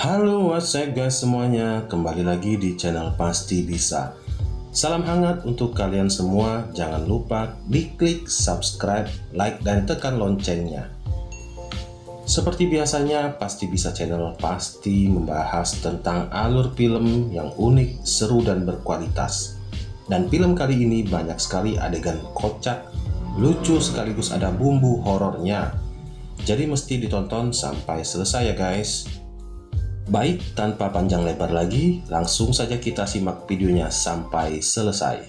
Halo, what's up guys semuanya, kembali lagi di channel Pasti Bisa. Salam hangat untuk kalian semua, jangan lupa diklik subscribe, like, dan tekan loncengnya. Seperti biasanya, Pasti Bisa channel pasti membahas tentang alur film yang unik, seru, dan berkualitas. Dan film kali ini banyak sekali adegan kocak, lucu, sekaligus ada bumbu horornya. Jadi mesti ditonton sampai selesai ya guys. Baik, tanpa panjang lebar lagi, langsung saja kita simak videonya sampai selesai.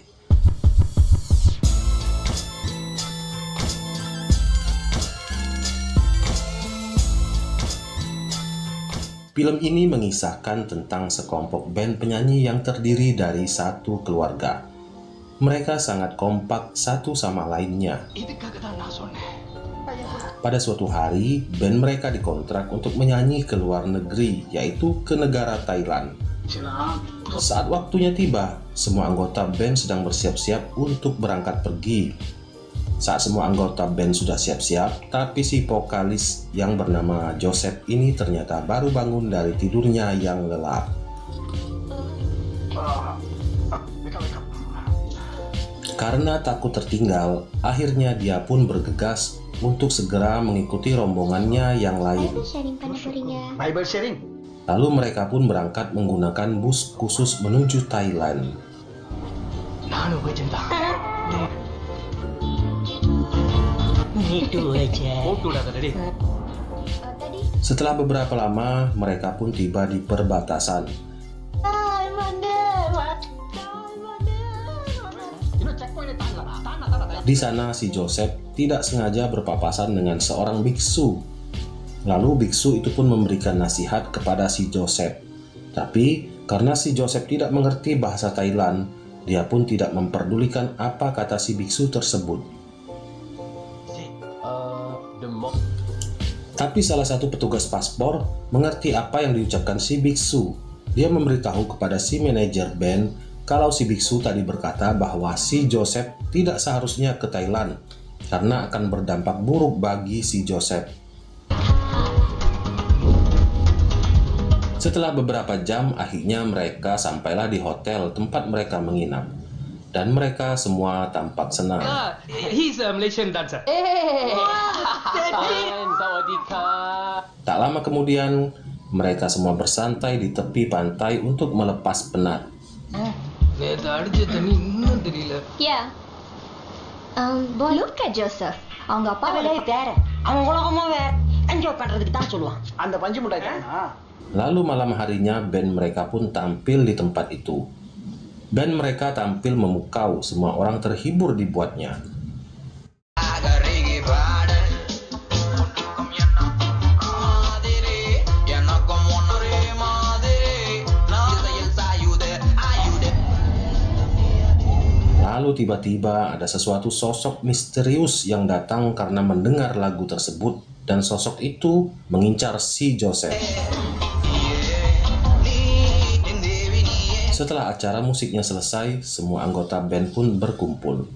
Film ini mengisahkan tentang sekelompok band penyanyi yang terdiri dari satu keluarga. Mereka sangat kompak satu sama lainnya. Pada suatu hari, band mereka dikontrak untuk menyanyi ke luar negeri, yaitu ke negara Thailand. Saat waktunya tiba, semua anggota band sedang bersiap-siap untuk berangkat pergi. Saat semua anggota band sudah siap-siap, tapi si vokalis yang bernama Joseph ini ternyata baru bangun dari tidurnya yang lelap. Karena takut tertinggal, akhirnya dia pun bergegas untuk segera mengikuti rombongannya yang lain. Lalu mereka pun berangkat menggunakan bus khusus menuju Thailand. Setelah beberapa lama, mereka pun tiba di perbatasan. Di sana si Joseph tidak sengaja berpapasan dengan seorang biksu. Lalu biksu itu pun memberikan nasihat kepada si Joseph. Tapi karena si Joseph tidak mengerti bahasa Thailand, dia pun tidak memperdulikan apa kata si biksu tersebut. Tapi salah satu petugas paspor mengerti apa yang diucapkan si biksu. Dia memberitahu kepada si manajer band kalau si biksu tadi berkata bahwa si Joseph tidak seharusnya ke Thailand karena akan berdampak buruk bagi si Joseph. Setelah beberapa jam, akhirnya mereka sampailah di hotel tempat mereka menginap. Dan mereka semua tampak senang. He's a Malaysian dancer. Tak lama kemudian, mereka semua bersantai di tepi pantai untuk melepas penat. Yeah. Look at Joseph. அவங்க அப்பா வேற. அவன் உலகமா வேற. என்ஜாய் பண்றதுக்கு தான் சொல்லுவான். அந்த பஞ்சு முட்டாய் தானா? Lalu malam harinya band mereka pun tampil di tempat itu. Band mereka tampil memukau, semua orang terhibur dibuatnya. Lalu tiba-tiba ada sesuatu sosok misterius yang datang karena mendengar lagu tersebut, dan sosok itu mengincar si Joseph. Setelah acara musiknya selesai, semua anggota band pun berkumpul.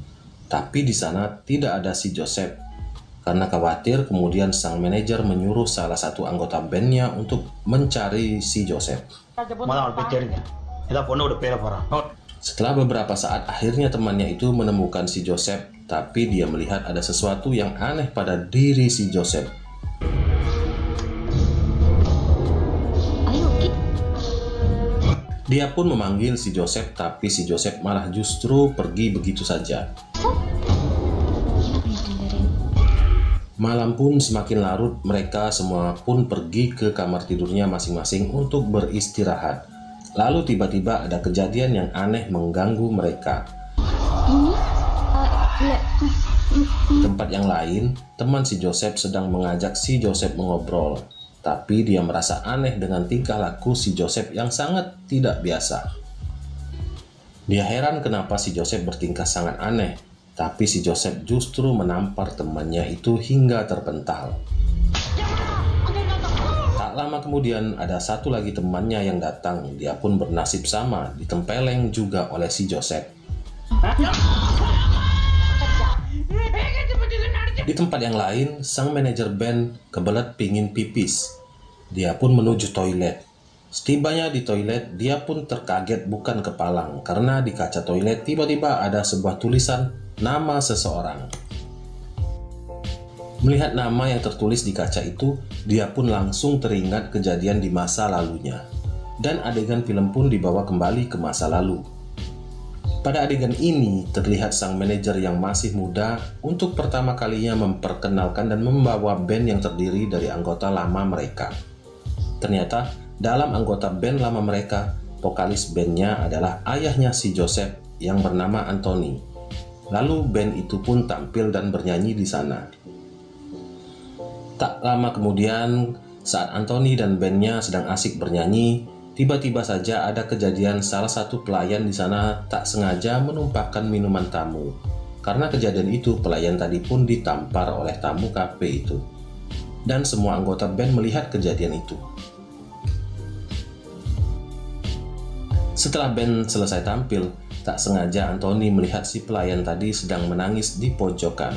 Tapi di sana tidak ada si Joseph. Karena khawatir, kemudian sang manajer menyuruh salah satu anggota bandnya untuk mencari si Joseph. Setelah beberapa saat, akhirnya temannya itu menemukan si Joseph, tapi dia melihat ada sesuatu yang aneh pada diri si Joseph. Dia pun memanggil si Joseph, tapi si Joseph malah justru pergi begitu saja. Malam pun semakin larut, mereka semua pun pergi ke kamar tidurnya masing-masing untuk beristirahat. Lalu tiba-tiba ada kejadian yang aneh mengganggu mereka. Di tempat yang lain, teman si Joseph sedang mengajak si Joseph mengobrol. Tapi dia merasa aneh dengan tingkah laku si Joseph yang sangat tidak biasa. Dia heran kenapa si Joseph bertingkah sangat aneh. Tapi si Joseph justru menampar temannya itu hingga terpental. Lama kemudian ada satu lagi temannya yang datang. Dia pun bernasib sama, ditempeleng juga oleh si Joseph. Di tempat yang lain, sang manajer band kebelet pingin pipis. Dia pun menuju toilet. Setibanya di toilet, dia pun terkaget bukan kepalang karena di kaca toilet tiba-tiba ada sebuah tulisan nama seseorang. Melihat nama yang tertulis di kaca itu, dia pun langsung teringat kejadian di masa lalunya. Dan adegan film pun dibawa kembali ke masa lalu. Pada adegan ini, terlihat sang manajer yang masih muda untuk pertama kalinya memperkenalkan dan membawa band yang terdiri dari anggota lama mereka. Ternyata, dalam anggota band lama mereka, vokalis bandnya adalah ayahnya si Joseph yang bernama Anthony. Lalu band itu pun tampil dan bernyanyi di sana. Tak lama kemudian, saat Anthony dan bandnya sedang asik bernyanyi, tiba-tiba saja ada kejadian salah satu pelayan di sana tak sengaja menumpahkan minuman tamu. Karena kejadian itu, pelayan tadi pun ditampar oleh tamu kafe itu. Dan semua anggota band melihat kejadian itu. Setelah band selesai tampil, tak sengaja Anthony melihat si pelayan tadi sedang menangis di pojokan.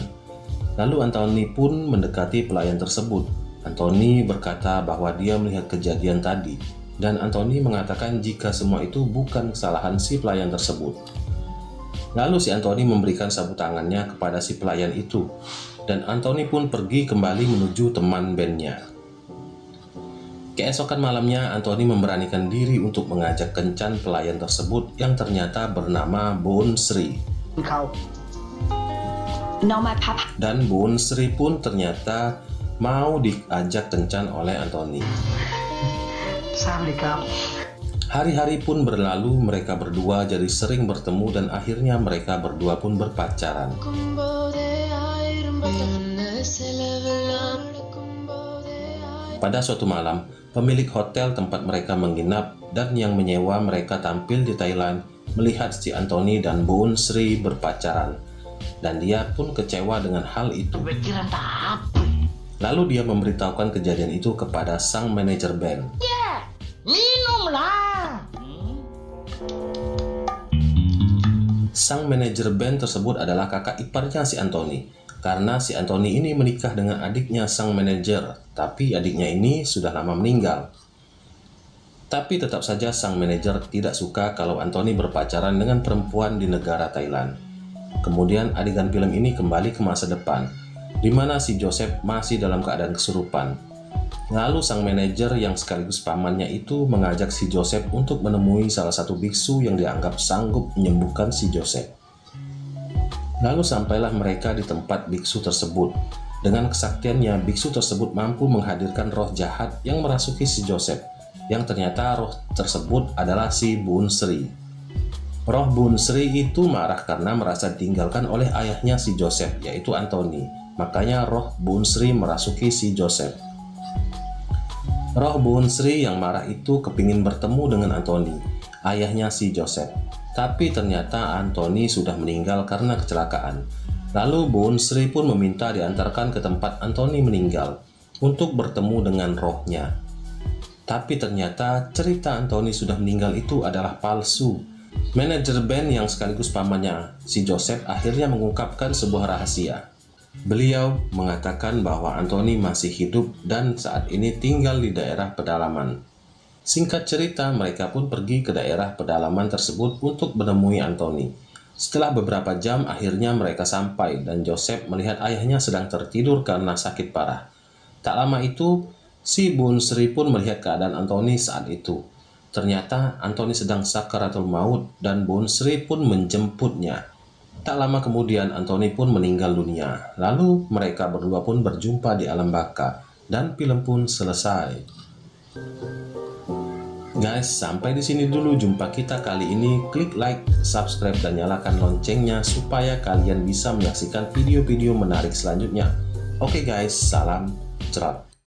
Lalu Anthony pun mendekati pelayan tersebut. Anthony berkata bahwa dia melihat kejadian tadi, dan Anthony mengatakan jika semua itu bukan kesalahan si pelayan tersebut. Lalu si Anthony memberikan sapu tangannya kepada si pelayan itu, dan Anthony pun pergi kembali menuju teman bandnya. Keesokan malamnya, Anthony memberanikan diri untuk mengajak kencan pelayan tersebut yang ternyata bernama Boon Sri. Dan Boon Sri pun ternyata mau diajak kencan oleh Anthony. Hari-hari pun berlalu, mereka berdua jadi sering bertemu dan akhirnya mereka berdua pun berpacaran. Pada suatu malam, pemilik hotel tempat mereka menginap dan yang menyewa mereka tampil di Thailand melihat si Anthony dan Boon Sri berpacaran. Dan dia pun kecewa dengan hal itu. Lalu dia memberitahukan kejadian itu kepada sang manajer band. Ya, minumlah. Sang manajer band tersebut adalah kakak iparnya si Anthony. Karena si Anthony ini menikah dengan adiknya sang manajer, tapi adiknya ini sudah lama meninggal. Tapi tetap saja sang manajer tidak suka kalau Anthony berpacaran dengan perempuan di negara Thailand. Kemudian adegan film ini kembali ke masa depan, di mana si Joseph masih dalam keadaan kesurupan. Lalu sang manajer yang sekaligus pamannya itu mengajak si Joseph untuk menemui salah satu biksu yang dianggap sanggup menyembuhkan si Joseph. Lalu sampailah mereka di tempat biksu tersebut. Dengan kesaktiannya, biksu tersebut mampu menghadirkan roh jahat yang merasuki si Joseph, yang ternyata roh tersebut adalah si Boon Sri. Roh Boon Sri itu marah karena merasa ditinggalkan oleh ayahnya si Joseph, yaitu Anthony. Makanya roh Boon Sri merasuki si Joseph. Roh Boon Sri yang marah itu kepingin bertemu dengan Anthony, ayahnya si Joseph. Tapi ternyata Anthony sudah meninggal karena kecelakaan. Lalu Boon Sri pun meminta diantarkan ke tempat Anthony meninggal untuk bertemu dengan rohnya. Tapi ternyata cerita Anthony sudah meninggal itu adalah palsu. Manajer band yang sekaligus pamannya si Joseph akhirnya mengungkapkan sebuah rahasia. Beliau mengatakan bahwa Anthony masih hidup dan saat ini tinggal di daerah pedalaman. Singkat cerita, mereka pun pergi ke daerah pedalaman tersebut untuk menemui Anthony. Setelah beberapa jam, akhirnya mereka sampai dan Joseph melihat ayahnya sedang tertidur karena sakit parah. Tak lama itu, si Boon Sri pun melihat keadaan Anthony saat itu. Ternyata Anthony sedang sakaratul maut dan Boon Sri pun menjemputnya. Tak lama kemudian Anthony pun meninggal dunia. Lalu mereka berdua pun berjumpa di alam baka dan film pun selesai. Guys, sampai di sini dulu jumpa kita kali ini. Klik like, subscribe dan nyalakan loncengnya supaya kalian bisa menyaksikan video-video menarik selanjutnya. Oke guys, salam cerat.